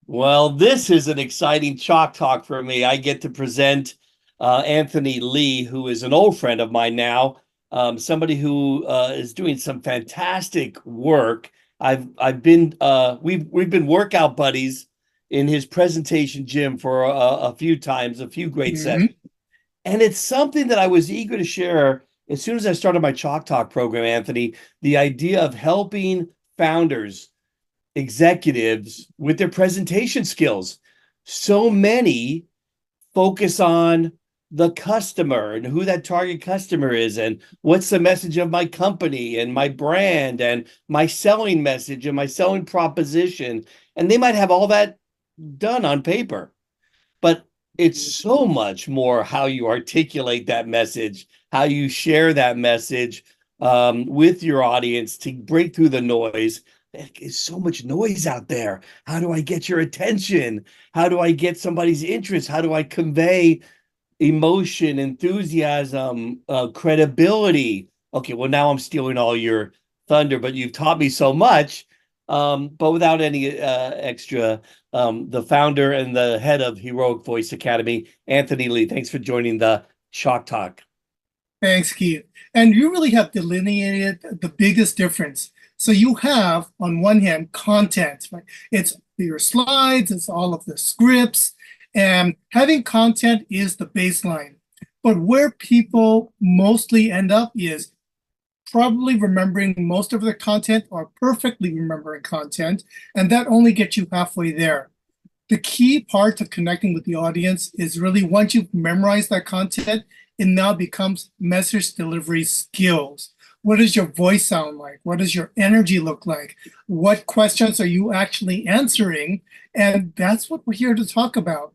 Well, this is an exciting chalk talk for me. I get to present Anthony Lee, who is an old friend of mine now, somebody who is doing some fantastic work. I've been we've been workout buddies in his presentation gym for a few times, a few great sessions, Mhm. and it's something that I was eager to share as soon as I started my chalk talk program, Anthony. The idea of helping founders executives with their presentation skills. So many focus on the customer and who that target customer is and what's the message of my company and my brand and my selling message and my selling proposition. And they might have all that done on paper, but it's so much more how you articulate that message, how you share that message with your audience to break through the noise. There's so much noise out there. How do I get your attention? How do I get somebody's interest? How do I convey emotion, enthusiasm, credibility? Okay, well, now I'm stealing all your thunder, but you've taught me so much. But without any extra, the founder and the head of Heroic Voice Academy, Anthony Lee, thanks for joining the Chalk Talk. Thanks, Keith. And you really have delineated the biggest difference. So you have, on one hand, content, right? It's your slides, it's all of the scripts, and having content is the baseline. But where people mostly end up is probably remembering most of the content or perfectly remembering content, and that only gets you halfway there. The key part of connecting with the audience is really once you've memorized that content, it now becomes message delivery skills. What does your voice sound like? What does your energy look like? What questions are you actually answering? And that's what we're here to talk about.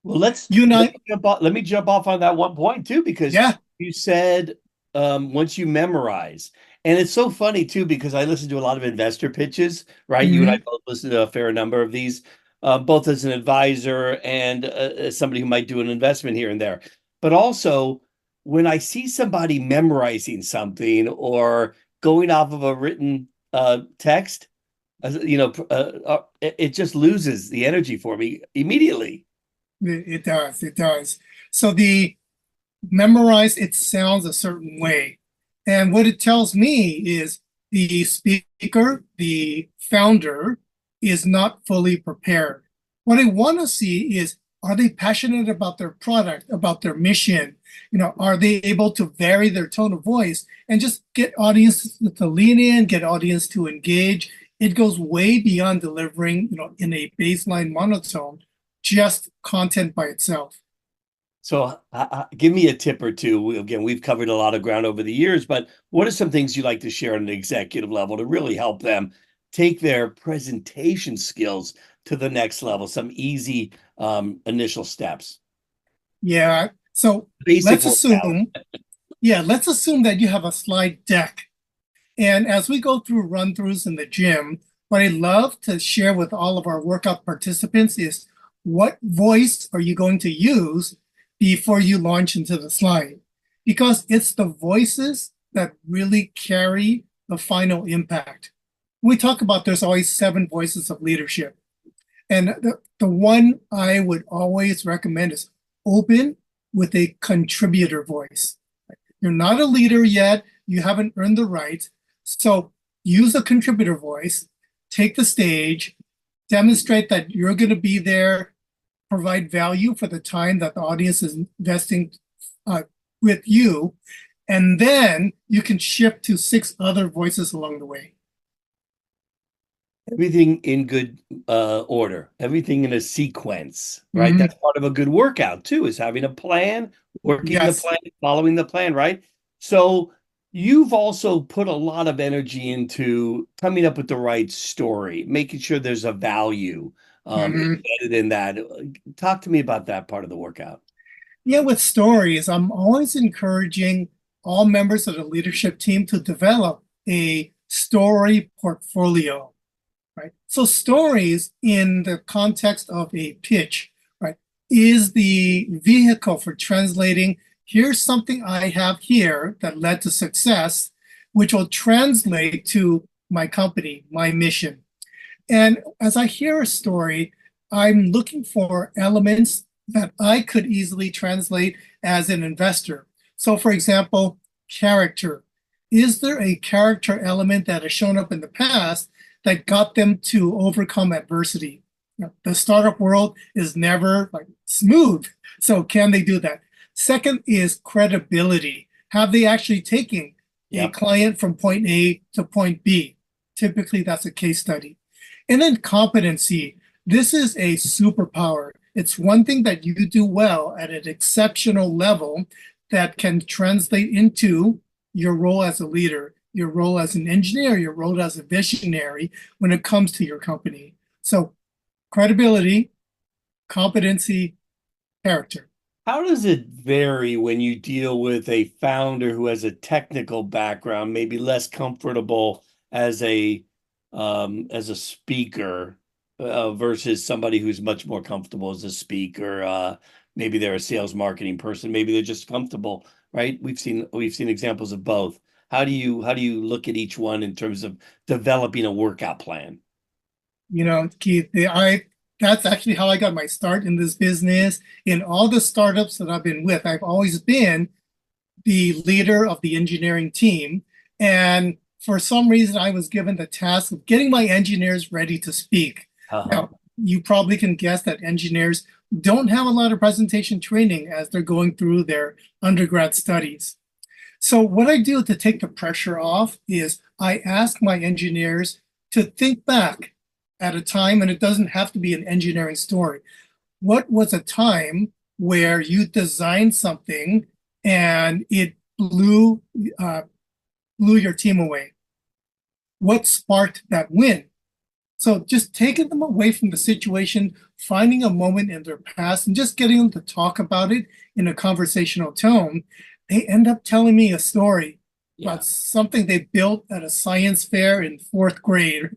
Well, let's You and let I, me jump off, let me jump off on that one point too, because yeah. you said once you memorize, and it's so funny too because I listen to a lot of investor pitches, right? You and I Mhm. both listen to a fair number of these, both as an advisor and as somebody who might do an investment here and there. But also, when I see somebody memorizing something or going off of a written text, it just loses the energy for me immediately. It does. It does. So the memorize, it sounds a certain way. And what it tells me is the speaker, the founder, is not fully prepared. What I want to see is, are they passionate about their product, about their mission? Are they able to vary their tone of voice and just get audience to lean in, get audience to engage? It goes way beyond delivering, in a baseline monotone, just content by itself. So, give me a tip or two. Again, we've covered a lot of ground over the years, but what are some things you'd like to share on an executive level to really help them take their presentation skills to the next level? Some easy initial steps, Yeah. So basic let's workout. assume, let's assume that you have a slide deck. And as we go through run throughs in the gym, what I love to share with all of our workout participants is what voice are you going to use before you launch into the slide? Because it's the voices that really carry the final impact. We talk about there's always seven voices of leadership. And the one I would always recommend is open with a contributor voice. You're not a leader yet, you haven't earned the right. So use a contributor voice, take the stage, demonstrate that you're going to be there, provide value for the time that the audience is investing uh, with you. And then you can shift to six other voices along the way. Everything in good order, everything in a sequence, right? Mhm. That's part of a good workout too, is having a plan, working the Yes. plan, following the plan, right? So you've also put a lot of energy into coming up with the right story, making sure there's a value Mhm. embedded in that. Talk to me about that part of the workout. Yeah, with stories, I'm always encouraging all members of the leadership team to develop a story portfolio, right? So stories in the context of a pitch, right, is the vehicle for translating, here's something I have here that led to success, which will translate to my company, my mission. And as I hear a story, I'm looking for elements that I could easily translate as an investor. So, for example, character. Is there a character element that has shown up in the past that got them to overcome adversity? The startup world is never like smooth. So, can they do that? Second is credibility. Have they actually taken a client from point A to point B? Typically, that's a case study. And then competency. This is a superpower. It's one thing that you do well at an exceptional level that can translate into your role as a leader, your role as an engineer, your role as a visionary when it comes to your company. So, credibility, competency, character. How does it vary when you deal with a founder who has a technical background, maybe less comfortable as a speaker versus somebody who's much more comfortable as a speaker? Maybe they're a sales marketing person, maybe they're just comfortable, right? We've seen examples of both. How do you look at each one in terms of developing a workout plan? Keith, that's actually how I got my start in this business. In all the startups that I've been with, I've always been the leader of the engineering team. And for some reason, I was given the task of getting my engineers ready to speak. Now, you probably can guess that engineers don't have a lot of presentation training as they're going through their undergrad studies. So what I do to take the pressure off is I ask my engineers to think back at a time, and it doesn't have to be an engineering story. What was a time where you designed something and it blew your team away? What sparked that win? So just taking them away from the situation, finding a moment in their past, and just getting them to talk about it in a conversational tone, they end up telling me a story about something they built at a science fair in fourth grade.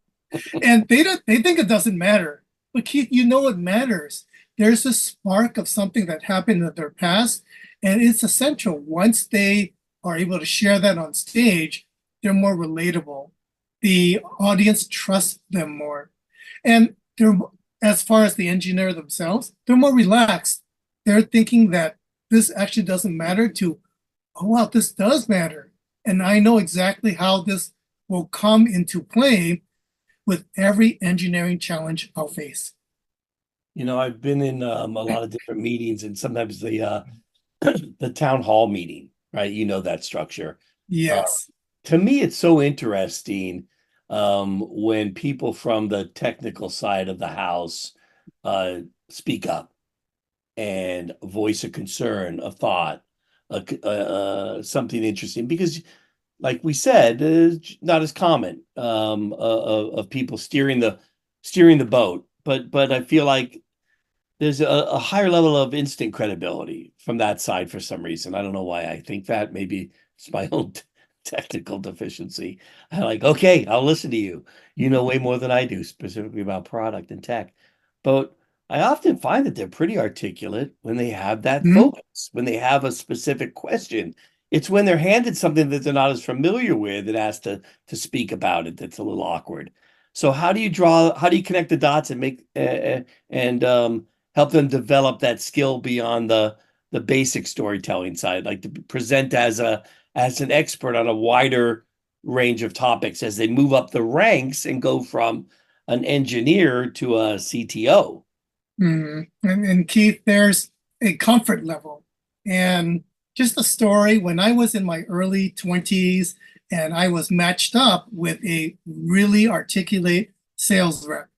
And they think it doesn't matter. But Keith, it matters. There's a spark of something that happened in their past, and it's essential. Once they are able to share that on stage, they're more relatable. The audience trusts them more. And they're, as far as the engineer themselves, they're more relaxed. They're thinking that this actually doesn't matter to, oh, wow, this does matter. And I know exactly how this will come into play with every engineering challenge I'll face. I've been in a lot of different meetings, and sometimes the the town hall meeting, right? That structure. Yes. To me, it's so interesting when people from the technical side of the house speak up and voice a concern, a thought, something interesting, because like we said, not as common of people steering the boat, but I feel like there's a higher level of instant credibility from that side for some reason. I don't know why I think that. Maybe it's my own technical deficiency. I'm like, okay, I'll listen to you. You know way more than I do, specifically about product and tech. But I often find that they're pretty articulate when they have that focus, when they have a specific question. It's when they're handed something that they're not as familiar with and asked to speak about it that's a little awkward. So how do you connect the dots and make and help them develop that skill beyond the basic storytelling side, like to present as an expert on a wider range of topics as they move up the ranks and go from an engineer to a CTO? And Keith, there's a comfort level. And just a story, when I was in my early 20s and I was matched up with a really articulate sales rep,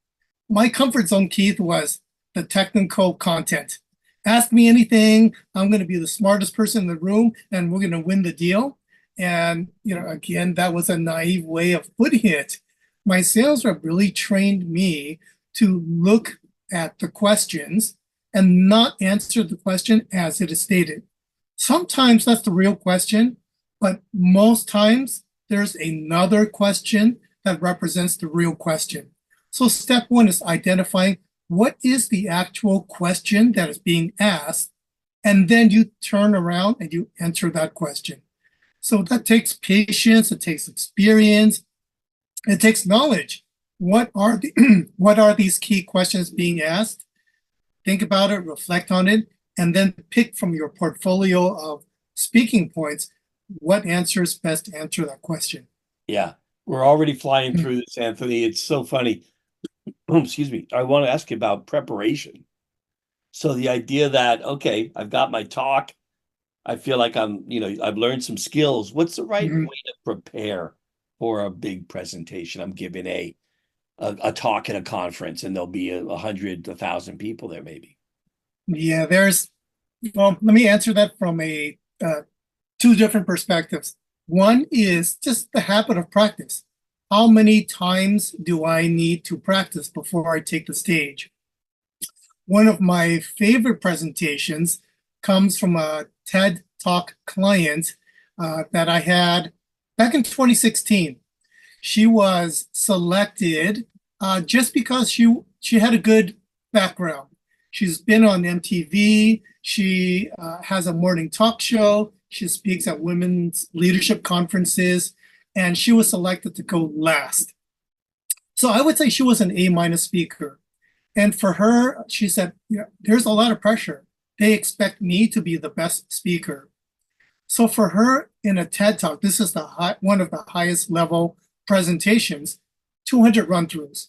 my comfort zone, Keith, was the technical content. Ask me anything. I'm going to be the smartest person in the room and we're going to win the deal. And, again, that was a naive way of putting it. My sales rep really trained me to look at the questions and not answer the question as it is stated. Sometimes that's the real question, but most times there's another question that represents the real question. So step one is identifying what is the actual question that is being asked, and then you turn around and you answer that question. So that takes patience, it takes experience, it takes knowledge. What are these key questions being asked? think about it, reflect on it, and then pick from your portfolio of speaking points what answers best answer that question. Yeah, we're already flying through this, Anthony. It's so funny. Excuse me. I want to ask you about preparation. So the idea that, okay, I've got my talk. I feel like I've learned some skills. What's the right Mhm. way to prepare for a big presentation? I'm giving a talk at a conference, and there'll be 100, 1,000 people there, maybe. Yeah, well, let me answer that from two different perspectives. One is just the habit of practice. How many times do I need to practice before I take the stage? One of my favorite presentations comes from a TED Talk client that I had back in 2016. She was selected just because she had a good background. She's been on MTV. She has a morning talk show. She speaks at women's leadership conferences, and she was selected to go last. So I would say she was an A-minus speaker. And for her, she said, yeah, there's a lot of pressure. They expect me to be the best speaker. So for her in a TED Talk, this is one of the highest level presentations, 200 run-throughs.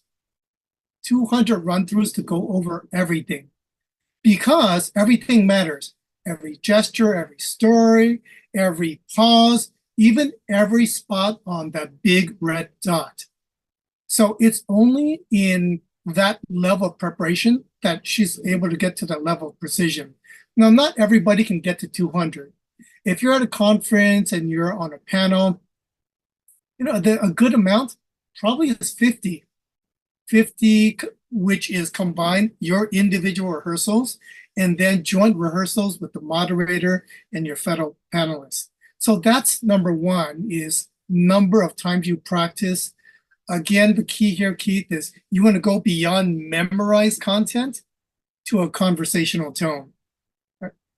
200 run-throughs to go over everything because everything matters. Every gesture, every story, every pause, even every spot on that big red dot. So it's only in that level of preparation that she's able to get to that level of precision. Now, not everybody can get to 200. If you're at a conference and you're on a panel, a good amount probably is 50. 50, which is combined your individual rehearsals and then joint rehearsals with the moderator and your fellow panelists. So that's number one, is number of times you practice. Again, the key here, Keith, is you want to go beyond memorized content to a conversational tone.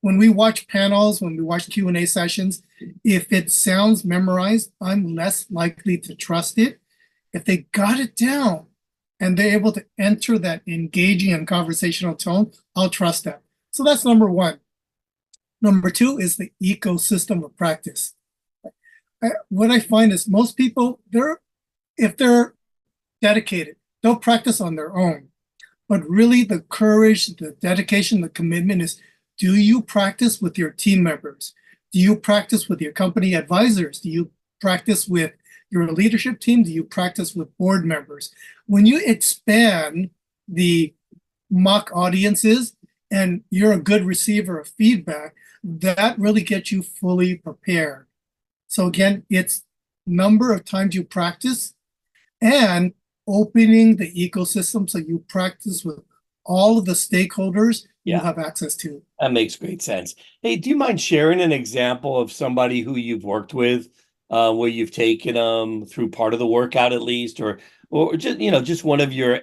When we watch panels, when we watch Q&A sessions, if it sounds memorized, I'm less likely to trust it. If they got it down and they're able to enter that engaging and conversational tone, I'll trust that. So that's number one. Number two is the ecosystem of practice. What I find is most people, if they're dedicated, they'll practice on their own. But really the courage, the dedication, the commitment is, do you practice with your team members? Do you practice with your company advisors? Do you practice with your leadership team? Do you practice with board members? When you expand the mock audiences and you're a good receiver of feedback, that really gets you fully prepared. So again, it's number of times you practice and opening the ecosystem so you practice with all of the stakeholders you have access to. That makes great sense. Hey, do you mind sharing an example of somebody who you've worked with, where you've taken them through part of the workout at least, or just just one of your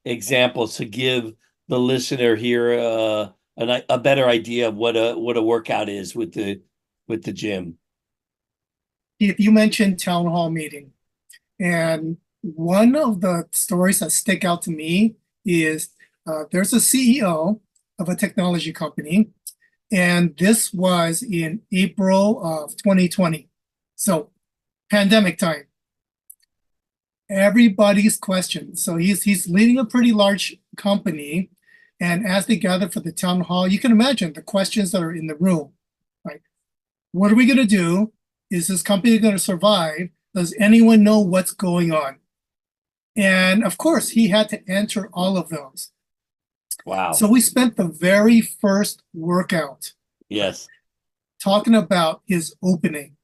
examples to give the listener here a better idea of what a workout is with the gym. If you mentioned town hall meeting, and one of the stories that stick out to me is there's a CEO of a technology company, and this was in April of 2020. So pandemic time. Everybody's questions. So he's leading a pretty large company, and as they gather for the town hall, you can imagine the questions that are in the room. Right? What are we going to do? Is this company going to survive? Does anyone know what's going on? And of course, he had to answer all of those. Wow. So we spent the very first workout talking about his opening.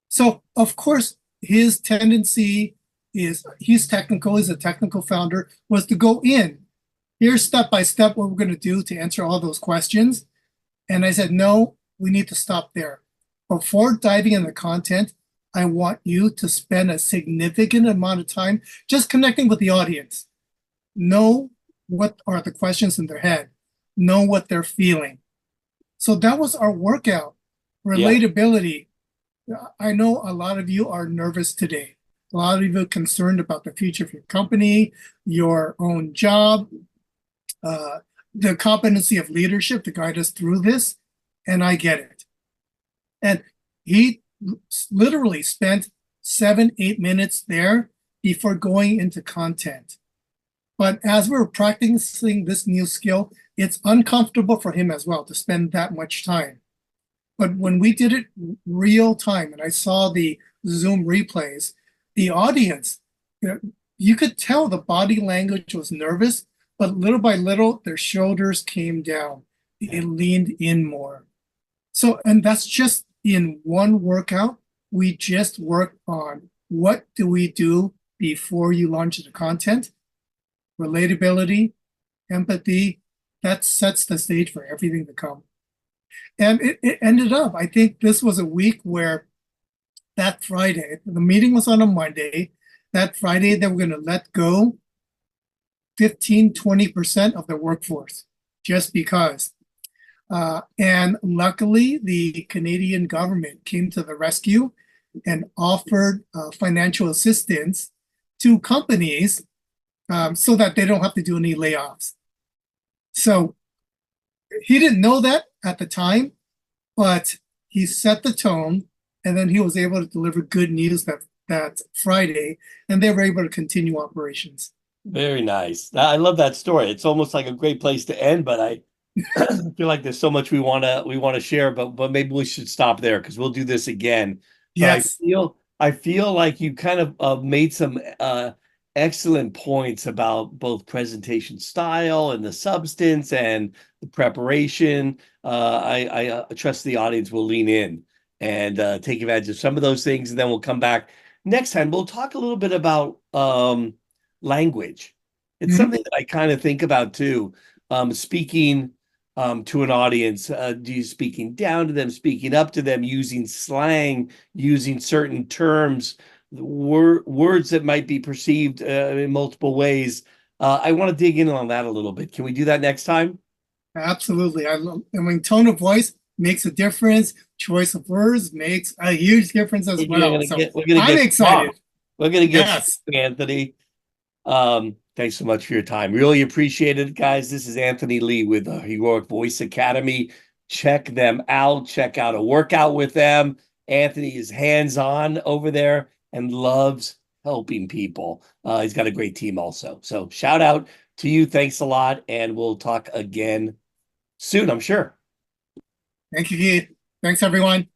So of course, his tendency is he's technical, he's a technical founder, was to go in. Here's step by step what we're going to do to answer all those questions. And I said, no, we need to stop there. Before diving into the content, I want you to spend a significant amount of time just connecting with the audience. Know what are the questions in their head. Know what they're feeling. So that was our workout. Relatability. I know a lot of you are nervous today. A lot of you are concerned about the future of your company, your own job. the competency of leadership to guide us through this, and I get it. And he literally spent 7, 8 minutes there before going into content. But as we're practicing this new skill, it's uncomfortable for him as well to spend that much time. But when we did it real time and I saw the Zoom replays, the audience, you could tell the body language was nervous, but little by little, their shoulders came down. They leaned in more. So, and that's just in one workout. We just worked on what do we do before you launch the content, relatability, empathy. That sets the stage for everything to come. And it ended up, I think this was a week where that Friday, the meeting was on a Monday. That Friday, they were going to let go 15, 20% of their workforce just because. And luckily, the Canadian government came to the rescue and offered financial assistance to companies so that they don't have to do any layoffs. So he didn't know that at the time, but he set the tone, and then he was able to deliver good news that Friday, and they were able to continue operations. Very nice. I love that story. It's almost like a great place to end, but I feel like there's so much we want to share, but maybe we should stop there because we'll do this again. But Yes. I feel like you kind of made some excellent points about both presentation style and the substance and the preparation. I trust the audience will lean in and take advantage of some of those things, and then we'll come back next time. We'll talk a little bit about language. It's Mhm. something that I kind of think about too. Speaking to an audience, do you speaking down to them, speaking up to them, using slang, using certain terms, words that might be perceived in multiple ways. I want to dig in on that a little bit. Can we do that next time? Absolutely. I mean, tone of voice makes a difference. Choice of words makes a huge difference as well. So We're gonna I'm get excited. we're gonna get Yes. Anthony. Thanks so much for your time. Really appreciate it, guys. This is Anthony Lee with the Heroic Voice Academy. Check them out. Check out a workout with them. Anthony is hands-on over there and loves helping people. He's got a great team also. So shout out to you. Thanks a lot. And we'll talk again soon, I'm sure. Thank you, Keith. Thanks, everyone.